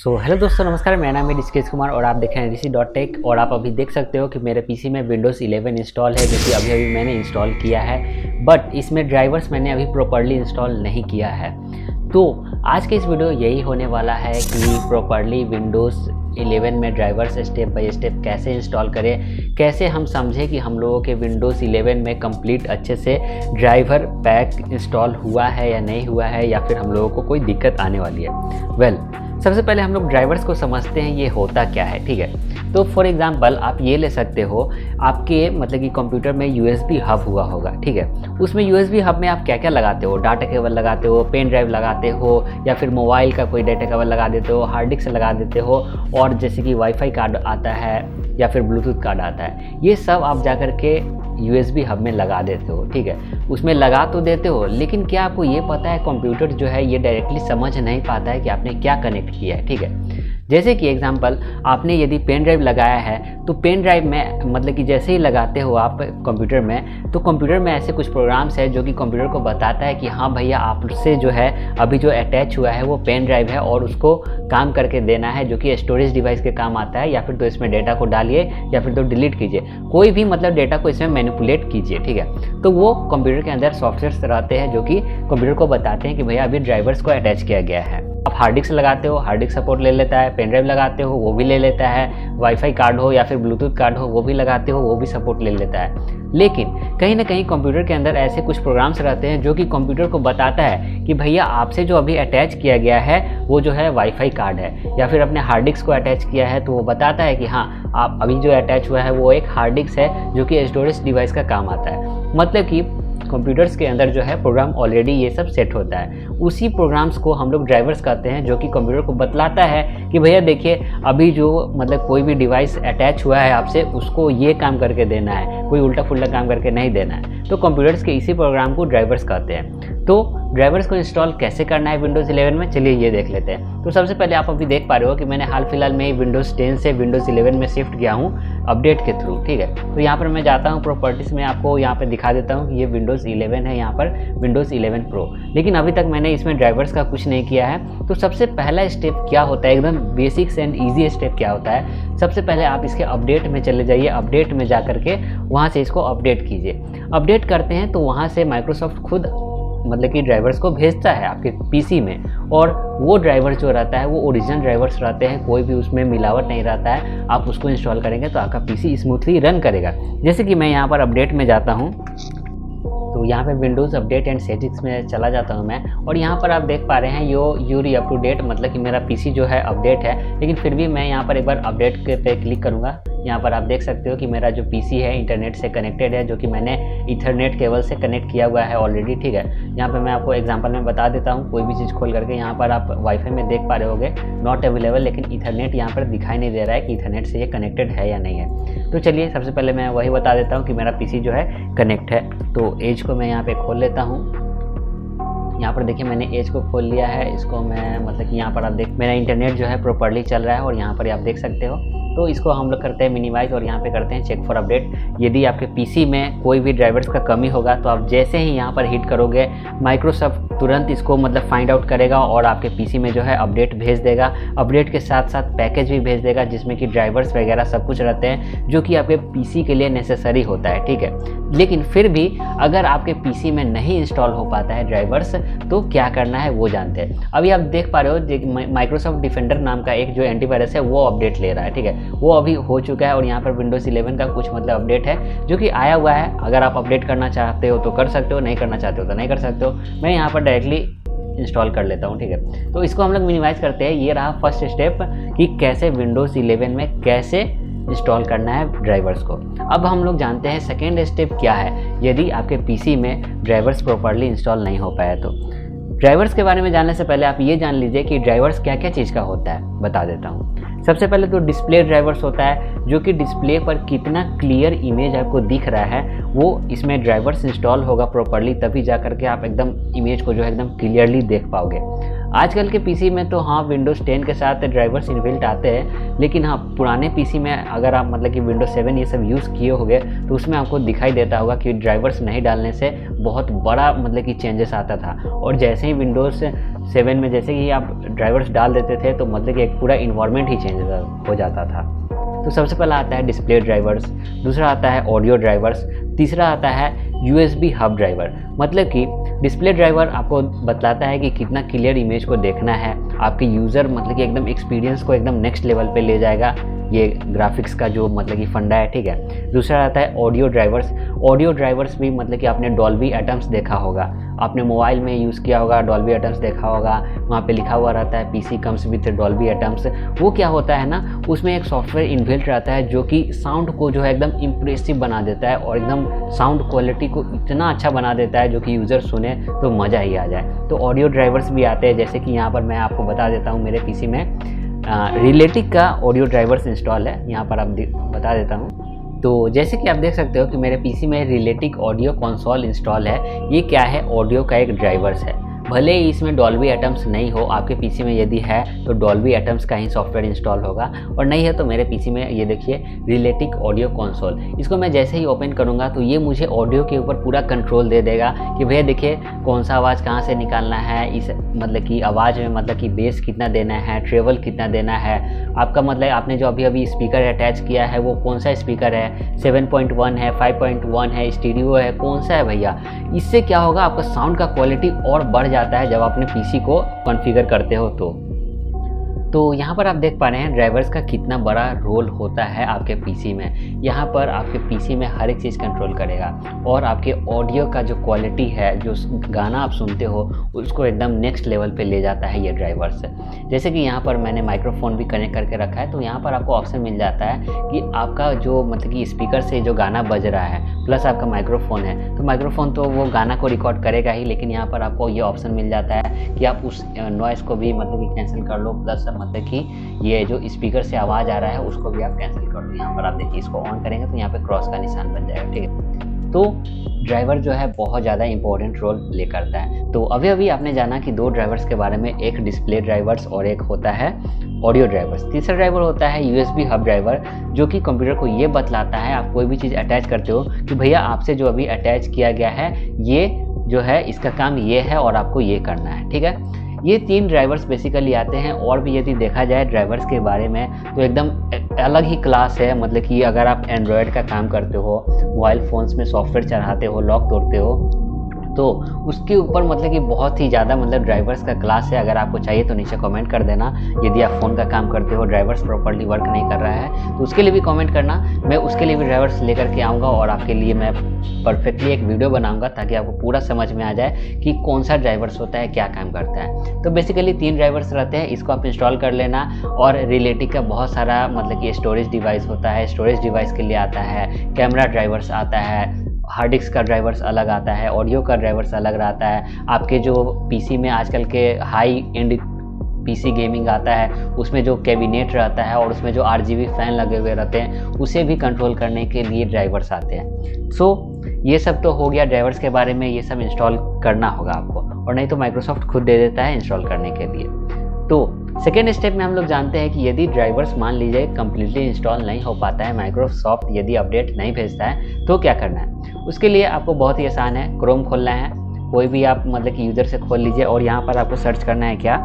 Hello दोस्तों, नमस्कार। मेरा नाम है ऋषिकेश कुमार और आप देख रहे हैं ऋषि.टेक। और आप अभी देख सकते हो कि मेरे पीसी में विंडोज़ 11 इंस्टॉल है, जो कि अभी मैंने इंस्टॉल किया है। बट इसमें ड्राइवर्स मैंने अभी प्रॉपर्ली इंस्टॉल नहीं किया है। तो आज के इस वीडियो यही होने वाला है कि प्रॉपर्ली विंडोज़ 11 में ड्राइवर्स स्टेप बाय स्टेप कैसे इंस्टॉल करें, कैसे हम समझें कि हम लोगों के विंडोज़ 11 में कंप्लीट अच्छे से ड्राइवर पैक इंस्टॉल हुआ है या नहीं हुआ है, या फिर हम लोगों को कोई दिक्कत आने वाली है। सबसे पहले हम लोग ड्राइवर्स को समझते हैं ये होता क्या है, ठीक है। तो फॉर एग्जांपल आप ये ले सकते हो, आपके मतलब कि कंप्यूटर में USB हब हुआ होगा, ठीक है। उसमें USB हब में आप क्या क्या लगाते हो, डाटा केबल लगाते हो, पेन ड्राइव लगाते हो, या फिर मोबाइल का कोई डाटा केबल लगा देते हो, हार्ड डिस्क लगा देते हो, और जैसे कि वाईफाई कार्ड आता है या फिर ब्लूटूथ कार्ड आता है, ये सब आप जा कर के USB हब में लगा देते हो, ठीक है। उसमें लगा तो देते हो, लेकिन क्या आपको ये पता है कंप्यूटर जो है ये डायरेक्टली समझ नहीं पाता है कि आपने क्या कनेक्ट किया है, ठीक है। जैसे कि एग्जांपल, आपने यदि पेन ड्राइव लगाया है तो पेन ड्राइव में मतलब कि जैसे ही लगाते हो आप कंप्यूटर में, तो कंप्यूटर में ऐसे कुछ प्रोग्राम्स है जो कि कंप्यूटर को बताता है कि हाँ भैया, आपसे जो है अभी जो अटैच हुआ है वो पेन ड्राइव है और उसको काम करके देना है, जो कि स्टोरेज डिवाइस के काम आता है। या फिर तो इसमें डेटा को डालिए या फिर तो डिलीट कीजिए, कोई भी मतलब डेटा को इसमें मैनिपुलेट कीजिए, ठीक है। तो वो कंप्यूटर के अंदर सॉफ्टवेयर्स रहते हैं जो कि कंप्यूटर को बताते हैं कि भैया अभी ड्राइवर्स को अटैच किया गया है। आप हार्ड डिस्क लगाते हो, हार्ड डिस्क सपोर्ट ले लेता है, पेन ड्राइव लगाते हो वो भी ले लेता है, वाईफाई कार्ड हो या फिर ब्लूटूथ कार्ड हो वो भी लगाते हो वो भी सपोर्ट ले लेता है। लेकिन कहीं ना कहीं कंप्यूटर के अंदर ऐसे कुछ प्रोग्राम्स रहते हैं जो कि कंप्यूटर को बताता है कि भैया आपसे जो अभी अटैच किया गया है वो जो है वाईफाई कार्ड है, या फिर अपने हार्ड डिस्क को अटैच किया है तो वो बताता है कि हाँ आप अभी जो अटैच हुआ है वो एक हार्ड डिस्क है जो कि स्टोरेज डिवाइस का काम आता है। मतलब कि कंप्यूटर्स के अंदर जो है प्रोग्राम ऑलरेडी ये सब सेट होता है। उसी प्रोग्राम्स को हम लोग ड्राइवर्स कहते हैं, जो कि कंप्यूटर को बतलाता है कि भैया देखिए अभी जो मतलब कोई भी डिवाइस अटैच हुआ है आपसे, उसको ये काम करके देना है, कोई उल्टा फुल्टा काम करके नहीं देना है। तो कंप्यूटर्स के इसी प्रोग्राम को ड्राइवर्स कहते हैं। तो ड्राइवर्स को इंस्टॉल कैसे करना है विंडोज़ 11 में, चलिए ये देख लेते हैं। तो सबसे पहले आप अभी देख पा रहे हो कि मैंने हाल फिलहाल में ही विंडोज़ 10 से विंडोज़ 11 में शिफ्ट किया हूँ अपडेट के थ्रू, ठीक है। तो यहाँ पर मैं जाता हूँ प्रॉपर्टीज़ में, आपको यहाँ पर दिखा देता हूँ कि ये विंडोज़ 11 है, यहाँ पर विंडोज़ 11 प्रो। लेकिन अभी तक मैंने इसमें ड्राइवर्स का कुछ नहीं किया है। तो सबसे पहला स्टेप क्या होता है, एकदम बेसिक्स एंड ईजी स्टेप क्या होता है, सबसे पहले आप इसके अपडेट में चले जाइए। अपडेट में जा करके वहाँ से इसको अपडेट कीजिए। अपडेट करते हैं तो वहाँ से माइक्रोसॉफ्ट खुद मतलब कि ड्राइवर्स को भेजता है आपके पीसी में, और वो ड्राइवर जो रहता है वो ओरिजिनल ड्राइवर्स रहते हैं, कोई भी उसमें मिलावट नहीं रहता है। आप उसको इंस्टॉल करेंगे तो आपका पीसी स्मूथली रन करेगा। जैसे कि मैं यहाँ पर अपडेट में जाता हूँ, तो यहाँ पे विंडोज़ अपडेट एंड सेटिंग्स में चला जाता हूँ मैं, और यहाँ पर आप देख पा रहे हैं यूरी अप टू डेट, मतलब कि मेरा पीसी जो है अपडेट है। लेकिन फिर भी मैं यहाँ पर एक बार अपडेट पे क्लिक करूँगा। यहाँ पर आप देख सकते हो कि मेरा जो पीसी है इंटरनेट से कनेक्टेड है, जो कि मैंने ईथरनेट केबल से कनेक्ट किया हुआ है ऑलरेडी, ठीक है। यहाँ पर मैं आपको एग्जांपल में बता देता हूँ, कोई भी चीज़ खोल करके। यहाँ पर आप वाईफाई में देख पा रहे होगे नॉट अवेलेबल, लेकिन ईथरनेट यहाँ पर दिखाई नहीं दे रहा है कि ईथरनेट से ये कनेक्टेड है या नहीं है। तो चलिए सबसे पहले मैं वही बता देता हूँ कि मेरा पीसी जो है कनेक्ट है। तो एज को मैं यहाँ पे खोल लेता हूँ। यहाँ पर देखिए मैंने एज को खोल लिया है। इसको मैं मतलब कि यहाँ पर आप देख मेरा इंटरनेट जो है प्रॉपर्ली चल रहा है, और यहाँ पर आप देख सकते हो। तो इसको हम लोग करते हैं मिनिमाइज़, और यहाँ पे करते हैं चेक फॉर अपडेट। यदि आपके पीसी में कोई भी ड्राइवर्स का कमी होगा तो आप जैसे ही यहाँ पर हिट करोगे, माइक्रोसॉफ्ट तुरंत इसको मतलब फाइंड आउट करेगा और आपके पीसी में जो है अपडेट भेज देगा। अपडेट के साथ साथ पैकेज भी भेज देगा, जिसमें कि ड्राइवर्स वगैरह सब कुछ रहते हैं जो कि आपके पीसी के लिए नेसेसरी होता है, ठीक है। लेकिन फिर भी अगर आपके पीसी में नहीं इंस्टॉल हो पाता है ड्राइवर्स, तो क्या करना है वो जानते हैं। अभी आप देख पा रहे हो माइक्रोसॉफ्ट डिफेंडर नाम का एक जो एंटीवायरस है वो अपडेट ले रहा है, ठीक है। वो अभी हो चुका है, और यहाँ पर विंडोज़ 11 का कुछ मतलब अपडेट है जो कि आया हुआ है। अगर आप अपडेट करना चाहते हो तो कर सकते हो, नहीं करना चाहते हो तो नहीं कर सकते हो। मैं यहाँ पर डायरेक्टली इंस्टॉल कर लेता हूँ, ठीक है। तो इसको हम लोग मिनिमाइज़ करते हैं। ये रहा फर्स्ट स्टेप कि कैसे विंडोज़ 11 में कैसे इंस्टॉल करना है ड्राइवर्स को। अब हम लोग जानते हैं सेकेंड स्टेप क्या है, यदि आपके पीसी में ड्राइवर्स प्रॉपर्ली इंस्टॉल नहीं हो पाया तो। ड्राइवर्स के बारे में जानने से पहले आप ये जान लीजिए कि ड्राइवर्स क्या क्या चीज़ का होता है, बता देता हूँ। सबसे पहले तो डिस्प्ले ड्राइवर्स होता है, जो कि डिस्प्ले पर कितना क्लियर इमेज आपको दिख रहा है वो इसमें ड्राइवर्स इंस्टॉल होगा प्रॉपर्ली, तभी जा करके आप एकदम इमेज को जो है एकदम क्लियरली देख पाओगे। आजकल के पीसी में तो हाँ विंडोज़ 10 के साथ ड्राइवर्स इनबिल्ट आते हैं, लेकिन हाँ पुराने पीसी में अगर आप मतलब कि विंडोज़ 7 ये सब यूज़ किए होंगे तो उसमें आपको दिखाई देता होगा कि ड्राइवर्स नहीं डालने से बहुत बड़ा मतलब कि चेंजेस आता था। और जैसे ही विंडोज़ 7 में जैसे ही आप ड्राइवर्स डाल देते थे तो मतलब कि एक पूरा इन्वायरमेंट ही चेंज हो जाता था। तो सबसे पहला आता है डिस्प्ले ड्राइवर्स, दूसरा आता है ऑडियो ड्राइवर्स, तीसरा आता है USB हब ड्राइवर। मतलब कि डिस्प्ले ड्राइवर आपको बतलाता है कि कितना क्लियर इमेज को देखना है, आपके यूज़र मतलब कि एकदम एक्सपीरियंस को एकदम नेक्स्ट लेवल पे ले जाएगा, ये ग्राफिक्स का जो मतलब कि फंडा है, ठीक है। दूसरा आता है ऑडियो ड्राइवर्स। ऑडियो ड्राइवर्स भी मतलब कि आपने डॉल्बी एटम्स देखा होगा, आपने मोबाइल में यूज़ किया होगा, डॉल्बी एटम्स देखा होगा, वहाँ पे लिखा हुआ रहता है PC comes with Dolby atoms. वो क्या होता है ना, उसमें एक सॉफ्टवेयर इनबिल्ट रहता है जो कि साउंड को जो है एकदम इम्प्रेसिव बना देता है और एकदम साउंड क्वालिटी को इतना अच्छा बना देता है जो कि यूज़र सुने तो मज़ा ही आ जाए। तो ऑडियो ड्राइवर्स भी आते हैं, जैसे कि यहाँ पर मैं आपको बता देता हूँ, मेरे PC में रिलेटिक का ऑडियो ड्राइवर्स इंस्टॉल है, यहाँ पर आप बता देता हूँ। तो जैसे कि आप देख सकते हो कि मेरे PC में रिलेटिक ऑडियो कंसोल इंस्टॉल है। ये क्या है, ऑडियो का एक ड्राइवर्स है। भले ही इसमें डॉल्बी एटम्स नहीं हो, आपके PC में यदि है तो डॉल्बी एटम्स का ही सॉफ्टवेयर इंस्टॉल होगा, और नहीं है तो मेरे PC में ये देखिए रिलेटिक ऑडियो कंसोल। इसको मैं जैसे ही ओपन करूँगा तो ये मुझे ऑडियो के ऊपर पूरा कंट्रोल दे देगा कि भैया देखिए कौन सा आवाज़ कहाँ से निकालना है, इस मतलब कि आवाज़ में मतलब कि बेस कितना देना है, ट्रेवल कितना देना है, आपका मतलब आपने जो अभी स्पीकर अटैच किया है वो कौन सा स्पीकर है, 7.1 है, 5.1 है, स्टीरियो है, कौन सा है भैया। इससे क्या होगा, आपका साउंड का क्वालिटी और बढ़ जाता है जब आपने PC को कॉन्फ़िगर करते हो। तो यहाँ पर आप देख पा रहे हैं ड्राइवर्स का कितना बड़ा रोल होता है आपके PC में। यहाँ पर आपके PC में हर एक चीज़ कंट्रोल करेगा और आपके ऑडियो का जो क्वालिटी है, जो गाना आप सुनते हो उसको एकदम नेक्स्ट लेवल पे ले जाता है ये ड्राइवर्स। जैसे कि यहाँ पर मैंने माइक्रोफोन भी कनेक्ट करके रखा है, तो यहाँ पर आपको ऑप्शन मिल जाता है कि आपका जो मतलब कि स्पीकर से जो गाना बज रहा है प्लस आपका माइक्रोफोन है, तो माइक्रोफोन तो वो गाना को रिकॉर्ड करेगा ही, लेकिन यहाँ पर आपको ये ऑप्शन मिल जाता है कि आप उस नॉइस को भी मतलब कि कैंसिल कर लो, प्लस मतलब कि ये जो स्पीकर से आवाज़ आ रहा है उसको भी आप कैंसिल कर दो। यहाँ पर आप देखिए इसको ऑन करेंगे तो यहाँ पे क्रॉस का निशान बन जाएगा, ठीक है। तो ड्राइवर जो है बहुत ज़्यादा इंपॉर्टेंट रोल प्ले करता है। तो अभी आपने जाना कि दो ड्राइवर्स के बारे में, एक डिस्प्ले ड्राइवर्स और एक होता है ऑडियो ड्राइवर्स। तीसरा ड्राइवर होता है USB हब ड्राइवर, जो कि कंप्यूटर को ये बतलाता है, आप कोई भी चीज़ अटैच करते हो कि भैया आपसे जो अभी अटैच किया गया है ये जो है इसका काम ये है और आपको ये करना है, ठीक है। ये 3 ड्राइवर्स बेसिकली आते हैं। और भी यदि देखा जाए ड्राइवर्स के बारे में तो एकदम अलग ही क्लास है। मतलब कि अगर आप एंड्रॉयड का काम करते हो, मोबाइल फ़ोन्स में सॉफ्टवेयर चढ़ाते हो, लॉक तोड़ते हो, तो उसके ऊपर मतलब कि बहुत ही ज़्यादा मतलब ड्राइवर्स का क्लास है। अगर आपको चाहिए तो नीचे कमेंट कर देना। यदि आप फ़ोन का काम करते हो, ड्राइवर्स प्रॉपर्ली वर्क नहीं कर रहा है तो उसके लिए भी कमेंट करना, मैं उसके लिए भी ड्राइवर्स लेकर के आऊँगा और आपके लिए मैं परफेक्टली एक वीडियो बनाऊंगा ताकि आपको पूरा समझ में आ जाए कि कौन सा ड्राइवर्स होता है, क्या काम करता है। तो बेसिकली 3 ड्राइवर्स रहते हैं, इसको आप इंस्टॉल कर लेना। और रिलेटिव का बहुत सारा मतलब कि स्टोरेज डिवाइस होता है, स्टोरेज डिवाइस के लिए आता है, कैमरा ड्राइवर्स आता है, हार्ड डिस्क का ड्राइवर्स अलग आता है, ऑडियो का ड्राइवर्स अलग रहता है। आपके जो PC में आजकल के हाई एंड PC गेमिंग आता है उसमें जो कैबिनेट रहता है और उसमें जो RGB फैन लगे हुए रहते हैं उसे भी कंट्रोल करने के लिए ड्राइवर्स आते हैं। सो ये सब तो हो गया ड्राइवर्स के बारे में, ये सब इंस्टॉल करना होगा आपको, और नहीं तो माइक्रोसॉफ्ट खुद दे देता है इंस्टॉल करने के लिए। तो सेकेंड स्टेप में हम लोग जानते हैं कि यदि ड्राइवर्स मान लीजिए कम्प्लीटली इंस्टॉल नहीं हो पाता है, माइक्रोसॉफ्ट यदि अपडेट नहीं भेजता है तो क्या करना है। उसके लिए आपको बहुत ही आसान है, क्रोम खोलना है, कोई भी आप मतलब कि यूज़र से खोल लीजिए और यहाँ पर आपको सर्च करना है क्या,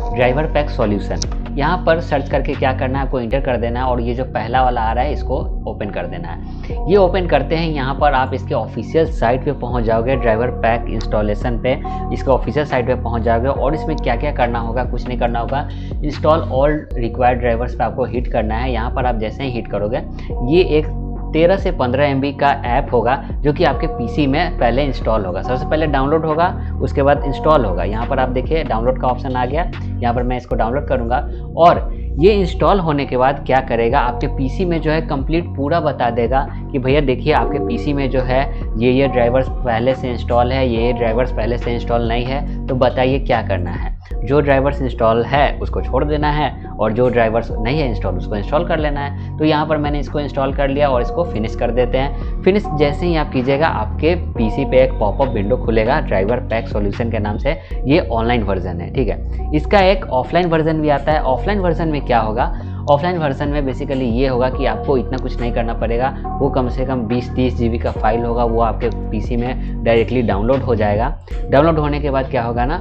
ड्राइवर पैक सॉल्यूशन। यहाँ पर सर्च करके क्या करना है, आपको इंटर कर देना है और ये जो पहला वाला आ रहा है इसको ओपन कर देना है। ये ओपन करते हैं, यहाँ पर आप इसके ऑफिशियल साइट पे पहुँच जाओगे, ड्राइवर पैक इंस्टॉलेशन पे इसके ऑफिशियल साइट पे पहुँच जाओगे और इसमें क्या क्या करना होगा, कुछ नहीं करना होगा। इंस्टॉल ऑल रिक्वायर्ड ड्राइवर्स पे आपको हिट करना है। यहाँ पर आप जैसे ही हिट करोगे ये एक 13 से 15 MB का ऐप होगा जो कि आपके PC में पहले इंस्टॉल होगा। सबसे पहले डाउनलोड होगा, उसके बाद इंस्टॉल होगा। यहाँ पर आप देखिए डाउनलोड का ऑप्शन आ गया, यहाँ पर मैं इसको डाउनलोड करूँगा और ये इंस्टॉल होने के बाद क्या करेगा, आपके PC में जो है कंप्लीट पूरा बता देगा कि भैया देखिए आपके PC में जो है ये ड्राइवर्स पहले से इंस्टॉल है, ये ड्राइवर्स पहले से इंस्टॉल नहीं है, तो बताइए क्या करना है। जो ड्राइवर्स इंस्टॉल है उसको छोड़ देना है और जो ड्राइवर्स नहीं है इंस्टॉल उसको इंस्टॉल कर लेना है। तो यहाँ पर मैंने इसको इंस्टॉल कर लिया और इसको फिनिश कर देते हैं। फिनिश जैसे ही आप कीजिएगा आपके PC पे एक पॉपअप विंडो खुलेगा ड्राइवर पैक सॉल्यूशन के नाम से। ये ऑनलाइन वर्जन है, ठीक है। इसका एक ऑफलाइन वर्जन भी आता है। ऑफलाइन वर्जन में क्या होगा, ऑफलाइन वर्जन में बेसिकली ये होगा कि आपको इतना कुछ नहीं करना पड़ेगा, वो कम से कम 20-30 GB का फाइल होगा, वो आपके पीसी में डायरेक्टली डाउनलोड हो जाएगा। डाउनलोड होने के बाद क्या होगा ना,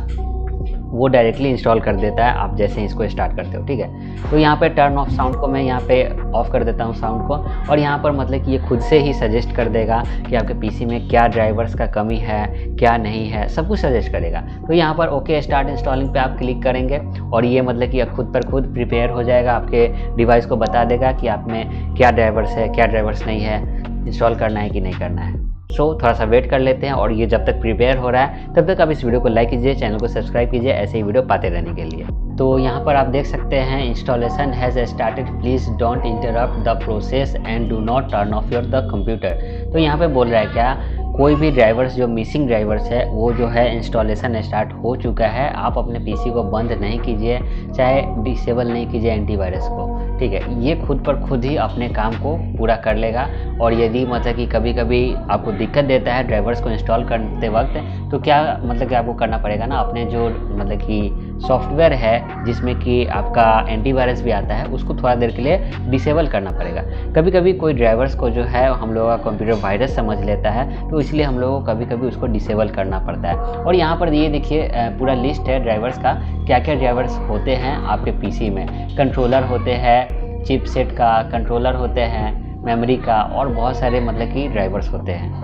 वो डायरेक्टली इंस्टॉल कर देता है आप जैसे ही इसको स्टार्ट करते हो, ठीक है। तो यहाँ पे टर्न ऑफ साउंड को मैं यहाँ पे ऑफ कर देता हूँ साउंड को, और यहाँ पर मतलब कि ये खुद से ही सजेस्ट कर देगा कि आपके पीसी में क्या ड्राइवर्स का कमी है, क्या नहीं है, सब कुछ सजेस्ट करेगा। तो यहाँ पर ओके स्टार्ट इंस्टॉलिंग पे आप क्लिक करेंगे और ये मतलब कि खुद पर खुद प्रिपेयर हो जाएगा, आपके डिवाइस को बता देगा कि आप में क्या ड्राइवर्स है, क्या ड्राइवर्स नहीं है, इंस्टॉल करना है कि नहीं करना है। सो थोड़ा सा वेट कर लेते हैं, और ये जब तक प्रिपेयर हो रहा है तब तक आप इस वीडियो को लाइक कीजिए, चैनल को सब्सक्राइब कीजिए ऐसे ही वीडियो पाते रहने के लिए। तो यहाँ पर आप देख सकते हैं installation has started, please don't interrupt the process and do not turn off your the computer. तो यहाँ पे बोल रहा है क्या, कोई भी ड्राइवर्स जो मिसिंग ड्राइवर्स है वो जो है इंस्टॉलेशन स्टार्ट हो चुका है, आप अपने पीसी को बंद नहीं कीजिए, चाहे डिसेबल नहीं कीजिए एंटीवायरस को, ठीक है। ये खुद पर खुद ही अपने काम को पूरा कर लेगा। और यदि मतलब कि कभी कभी आपको दिक्कत देता है ड्राइवर्स को इंस्टॉल करते वक्त, तो क्या मतलब कि आपको करना पड़ेगा ना, अपने जो मतलब कि सॉफ्टवेयर है जिसमें कि आपका एंटीवायरस भी आता है, उसको थोड़ा देर के लिए डिसेबल करना पड़ेगा। कभी कभी कोई ड्राइवर्स को जो है हम लोगों का कंप्यूटर वायरस समझ लेता है, तो इसलिए हम लोगों को कभी कभी उसको डिसेबल करना पड़ता है। और यहाँ पर ये देखिए पूरा लिस्ट है ड्राइवर्स का, क्या क्या ड्राइवर्स होते हैं आपके पीसी में। कंट्रोलर होते हैं, चिपसेट का कंट्रोलर होते हैं, मेमोरी का, और बहुत सारे मतलब कि ड्राइवर्स होते हैं।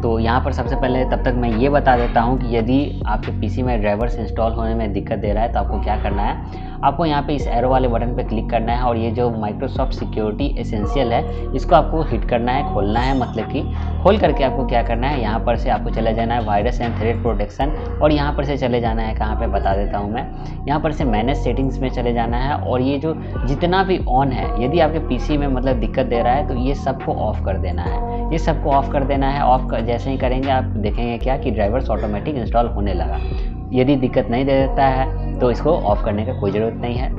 तो यहाँ पर सबसे पहले तब तक मैं ये बता देता हूँ कि यदि आपके पीसी में ड्राइवर्स इंस्टॉल होने में दिक्कत दे रहा है तो आपको क्या करना है। आपको यहाँ पे इस एरो वाले बटन पे क्लिक करना है, और ये जो माइक्रोसॉफ्ट सिक्योरिटी एसेंशियल है इसको आपको हिट करना है, खोलना है। मतलब कि खोल करके आपको क्या करना है, यहाँ पर से आपको चले जाना है वायरस एंड थ्रेट प्रोटेक्शन, और यहाँ पर से चले जाना है कहाँ पे बता देता हूँ मैं, यहाँ पर से मैनेज सेटिंग्स में चले जाना है। और ये जो जितना भी ऑन है, यदि आपके पीसी में मतलब दिक्कत दे रहा है तो ये सबको ऑफ कर देना है, ये सबको ऑफ कर देना है। जैसे ही करेंगे आप देखेंगे क्या कि ड्राइवर्स ऑटोमेटिक इंस्टॉल होने लगा। यदि दिक्कत नहीं दे देता है तो इसको ऑफ़ करने का कोई ज़रूरत नहीं है,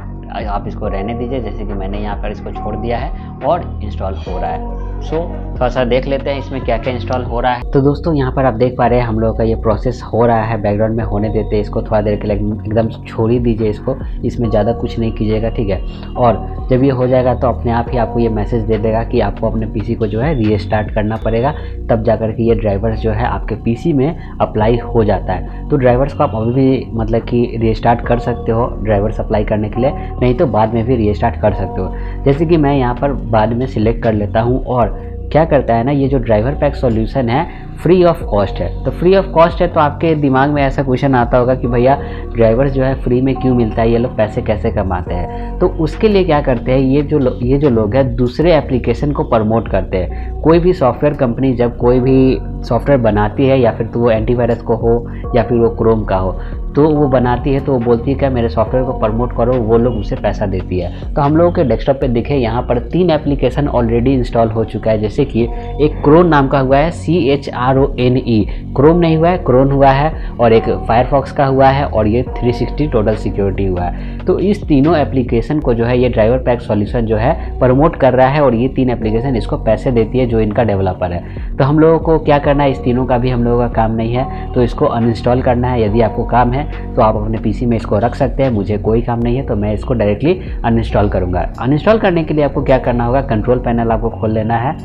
आप इसको रहने दीजिए जैसे कि मैंने यहाँ पर इसको छोड़ दिया है और इंस्टॉल हो रहा है। सो थोड़ा सा देख लेते हैं इसमें क्या क्या इंस्टॉल हो रहा है। तो दोस्तों यहाँ पर आप देख पा रहे हैं हम लोगों का ये प्रोसेस हो रहा है, बैकग्राउंड में होने देते हैं इसको थोड़ा देर के लिए, एकदम छोड़ ही दीजिए इसको, इसमें ज़्यादा कुछ नहीं कीजिएगा, ठीक है। और जब ये हो जाएगा तो अपने आप ही आपको ये मैसेज दे देगा कि आपको अपने पीसी को जो है रीस्टार्ट करना पड़ेगा, तब जाकर के ये ड्राइवर्स जो है आपके पीसी में अप्लाई हो जाता है। तो ड्राइवर्स को आप अभी भी मतलब कि रीस्टार्ट कर सकते हो ड्राइवर्स अप्लाई करने के लिए, नहीं तो बाद में भी रीस्टार्ट कर सकते हो। जैसे कि मैं यहाँ पर बाद में सिलेक्ट कर लेता हूँ, और क्या करता है ना, ये जो ड्राइवर पैक सॉल्यूशन है फ्री ऑफ कॉस्ट है। तो फ्री ऑफ कॉस्ट है तो आपके दिमाग में ऐसा क्वेश्चन आता होगा कि भैया ड्राइवर्स जो है फ्री में क्यों मिलता है, ये लोग पैसे कैसे कमाते हैं। तो उसके लिए क्या करते हैं, ये जो लोग हैं दूसरे एप्लीकेशन को प्रमोट करते हैं। कोई भी सॉफ्टवेयर कंपनी जब कोई भी सॉफ्टवेयर बनाती है, या फिर तो वो एंटीवायरस को हो या फिर वो क्रोम का हो, तो वो बनाती है तो वो बोलती है क्या मेरे सॉफ्टवेयर को प्रमोट करो, वो लोग उसे पैसा देती है। तो हम लोगों के डेस्कटॉप पे दिखे यहाँ पर 3 एप्लीकेशन ऑलरेडी इंस्टॉल हो चुका है। जैसे कि एक क्रोन नाम का हुआ है, CHRONE, क्रोम नहीं हुआ है, क्रोन हुआ है, और एक फायरफॉक्स का हुआ है, और ये 360 टोटल सिक्योरिटी हुआ है। तो इस तीनों एप्लीकेशन को जो है ये ड्राइवर पैक सॉल्यूशन जो है प्रमोट कर रहा है, और ये 3 एप्लीकेशन इसको पैसे देती है जो इनका डेवलपर है। तो हम लोगों को क्या करना है, इस तीनों का भी हम लोगों का काम नहीं है तो इसको अनइंस्टॉल करना है। यदि आपको काम है तो आप अपने पीसी में इसको रख सकते हैं, मुझे कोई काम नहीं है तो मैं इसको डायरेक्टली अनइंस्टॉल करूँगा। अनइंस्टॉल करने के लिए आपको क्या करना होगा, कंट्रोल पैनल आपको खोल लेना है।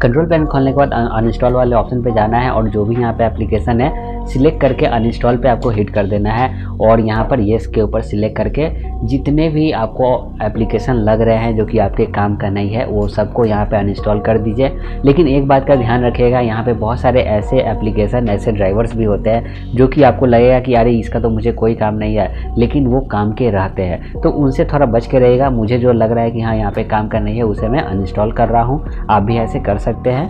कंट्रोल पैनल खोलने के बाद अनइंस्टॉल वाले ऑप्शन पे जाना है, और जो भी यहाँ पे एप्लीकेशन है सिलेक्ट करके अनइंस्टॉल पे आपको हिट कर देना है, और यहाँ पर येस के ऊपर सिलेक्ट करके जितने भी आपको एप्लीकेशन लग रहे हैं जो कि आपके काम का नहीं है वो सबको यहाँ पे अनइंस्टॉल कर दीजिए। लेकिन एक बात का ध्यान रखिएगा, यहाँ पे बहुत सारे ऐसे एप्लीकेशन, ऐसे ड्राइवर्स भी होते हैं जो कि आपको लगेगा कि अरे इसका तो मुझे कोई काम नहीं है, लेकिन वो काम के रहते हैं, तो उनसे थोड़ा बच के रहेगा। मुझे जो लग रहा है कि हाँ यहाँ पे काम का नहीं है उसे मैं अनइंस्टॉल कर रहा हूँ, आप भी ऐसे कर सकते हैं।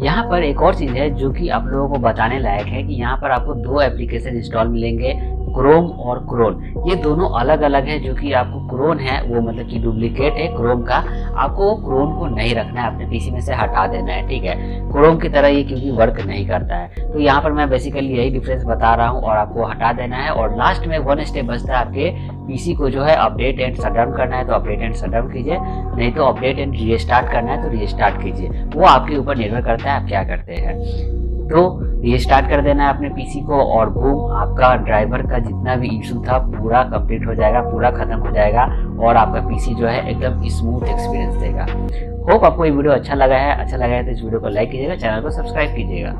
यहाँ पर एक और चीज़ है जो कि आप लोगों को बताने लायक है कि यहाँ पर आपको 2 एप्लीकेशन इंस्टॉल मिलेंगे, क्रोम और क्रोन, ये दोनों अलग अलग है। जो कि आपको क्रोन है वो मतलब कि डुप्लीकेट है क्रोम का, आपको क्रोन को नहीं रखना है, अपने पीसी में से हटा देना है, ठीक है। क्रोम की तरह ये क्योंकि वर्क नहीं करता है, तो यहाँ पर मैं बेसिकली यही डिफरेंस बता रहा हूँ और आपको हटा देना है। और लास्ट में 1 स्टेप बचता है, आपके पीसी को जो है अपडेट एंड शटडाउन करना है तो अपडेट एंड शटडाउन कीजिए, नहीं तो अपडेट एंड रीस्टार्ट करना है तो रीस्टार्ट कीजिए। वो आपके ऊपर निर्भर करता है आप क्या करते हैं। तो रीस्टार्ट कर देना है अपने पीसी को और बूम, आपका ड्राइवर का जितना भी इशू था पूरा कंप्लीट हो जाएगा, पूरा खत्म हो जाएगा और आपका पीसी जो है एकदम स्मूथ एक्सपीरियंस देगा। होप आपको ये वीडियो अच्छा लगा है तो इस वीडियो को लाइक कीजिएगा, चैनल को सब्सक्राइब कीजिएगा।